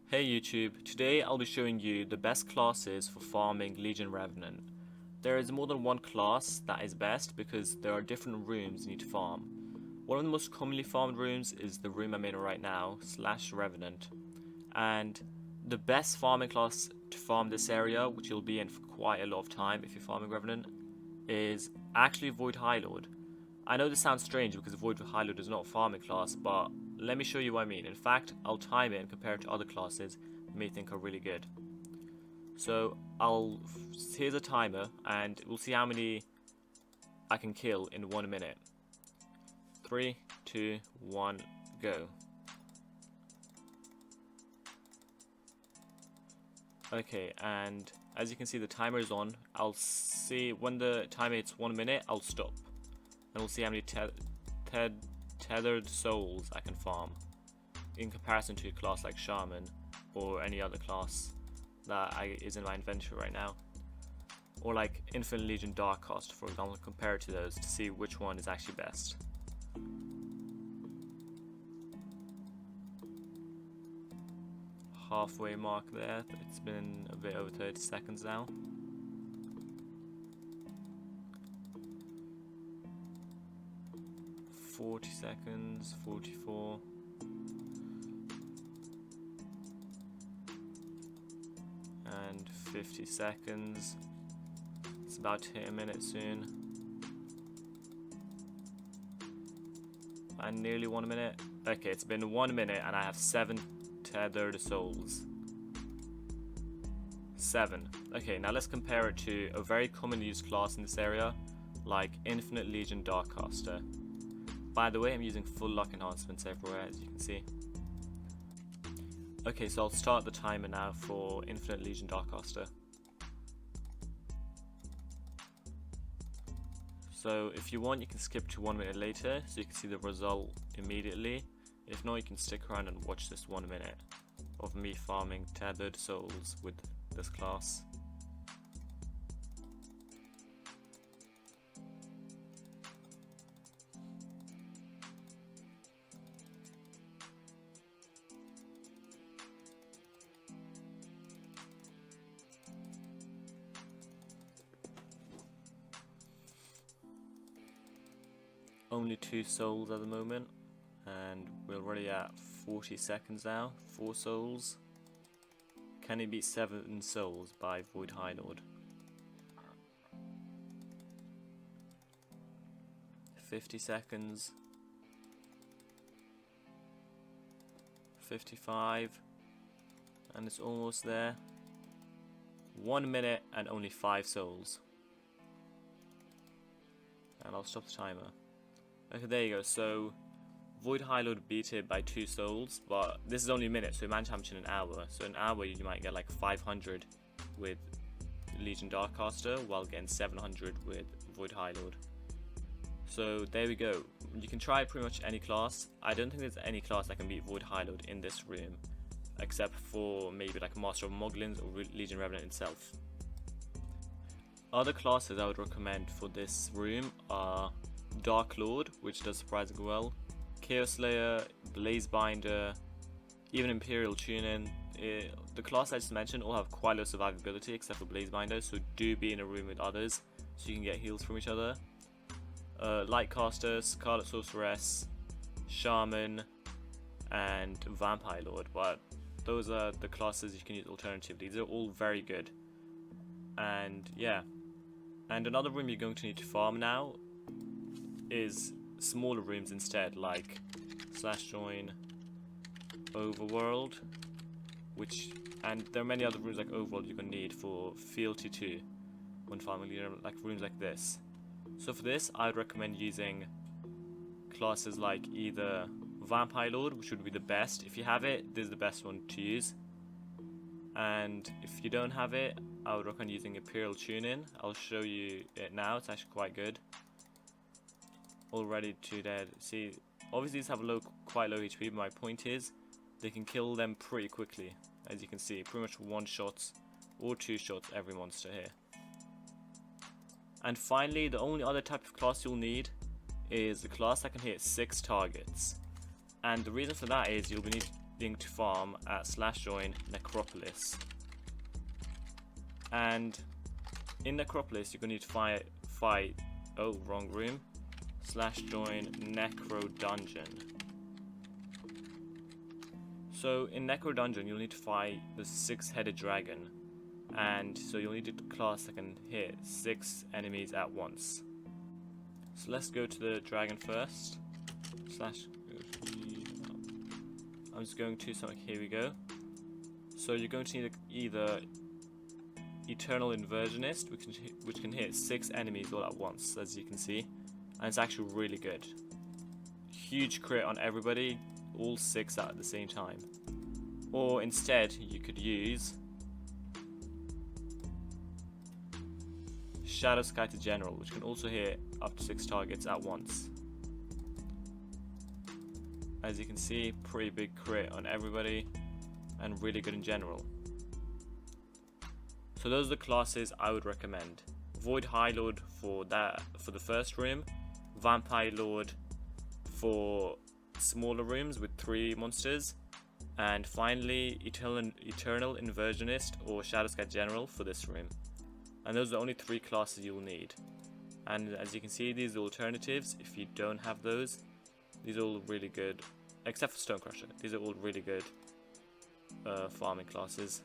Hey YouTube, today I'll be showing you the best classes for farming Legion Revenant. There is more than one class that is best because there are different rooms you need to farm. One of the most commonly farmed rooms is the room I'm in right now, / Revenant. And the best farming class to farm this area, which you'll be in for quite a lot of time if you're farming Revenant, is actually Void High Lord. I know this sounds strange because Void High Lord is not a farming class, but let me show you what I mean. In fact, I'll time it and compare it to other classes you may think are really good. So here's a timer and we'll see how many I can kill in 1 minute. 3, 2, 1, go. Okay, and as you can see the timer is on. I'll see when the timer hits 1 minute, I'll stop. And we'll see how many tethered souls I can farm in comparison to a class like Shaman or any other class that is in my inventory right now, or like Infinite Legion Darkcaster, for example. Compare it to those to see which one is actually best. Halfway mark there. It's been a bit over 30 seconds now. $40 seconds, 44. And 50 seconds. It's about to hit a minute soon. And nearly 1 minute. Okay, it's been 1 minute and I have 7 tethered souls. 7. Okay, now let's compare it to a very commonly used class in this area, like Infinite Legion Darkcaster. By the way, I'm using full luck enhancements everywhere, as you can see. Okay, so I'll start the timer now for Infinite Legion Darkcaster. So if you want, you can skip to 1 minute later so you can see the result immediately. If not, you can stick around and watch this 1 minute of me farming tethered souls with this class. Only 2 souls at the moment, and we're already at 40 seconds now. 4 souls. Can he beat 7 souls by Void High Lord? 50 seconds. 55. And it's almost there. 1 minute and only 5 souls. And I'll stop the timer. Okay, there you go. So Void High Lord beat it by 2 souls, but this is only a minute, so imagine how much in an hour. So in an hour you might get like 500 with Legion Darkcaster while getting 700 with Void High Lord. So there we go. You can try pretty much any class. I don't think there's any class that can beat Void High Lord in this room, except for maybe like Master of Moglins or Legion Revenant itself. Other classes I would recommend for this room are Dark Lord, which does surprisingly well, Chaos Slayer, Blaze Binder, even Imperial Tuning. The class I just mentioned all have quite low survivability except for Blaze Binder, so do be in a room with others so you can get heals from each other. Lightcaster, Scarlet Sorceress, Shaman, and Vampire Lord, but those are the classes you can use alternatively. These are all very good. And yeah, and another room you're going to need to farm now is smaller rooms instead, like /join Overworld, and there are many other rooms like Overworld you're going to need for Fealty 2 when farming leader, like rooms like this. So for this, I'd recommend using classes like either Vampire Lord, which would be the best. If you have it, this is the best one to use. And if you don't have it, I would recommend using Imperial Tuning. I'll show you it now, it's actually quite good. Already 2 dead. See, obviously these have quite low HP, but my point is they can kill them pretty quickly. As you can see, pretty much 1 shot or 2 shots every monster here. And finally, the only other type of class you'll need is a class that can hit 6 targets. And the reason for that is you'll need needing to farm at /join Necropolis. And in Necropolis, you're going to need to fight. Oh, wrong room. /join Necro Dungeon. So in Necro Dungeon, you'll need to fight the 6-headed dragon, and so you'll need a class that can hit 6 enemies at once. So let's go to the dragon first. I'm just going to something. Here we go. So you're going to need either Eternal Inversionist, which can hit 6 enemies all at once, as you can see, and it's actually really good. Huge crit on everybody, all 6 at the same time. Or instead, you could use Shadow Scatter General, which can also hit up to 6 targets at once. As you can see, pretty big crit on everybody, and really good in general. So those are the classes I would recommend. Void High Lord for the first room, Vampire Lord for smaller rooms with 3 monsters, and finally Eternal Inversionist or Shadow Scatter General for this room. And those are the only 3 classes you'll need. And as you can see, these are alternatives. If you don't have those, these are all really good, except for Stonecrusher. These are all really good farming classes.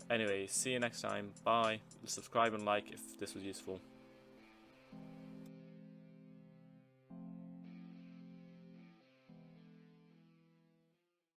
Anyway, see you next time. Bye. Subscribe and like if this was useful.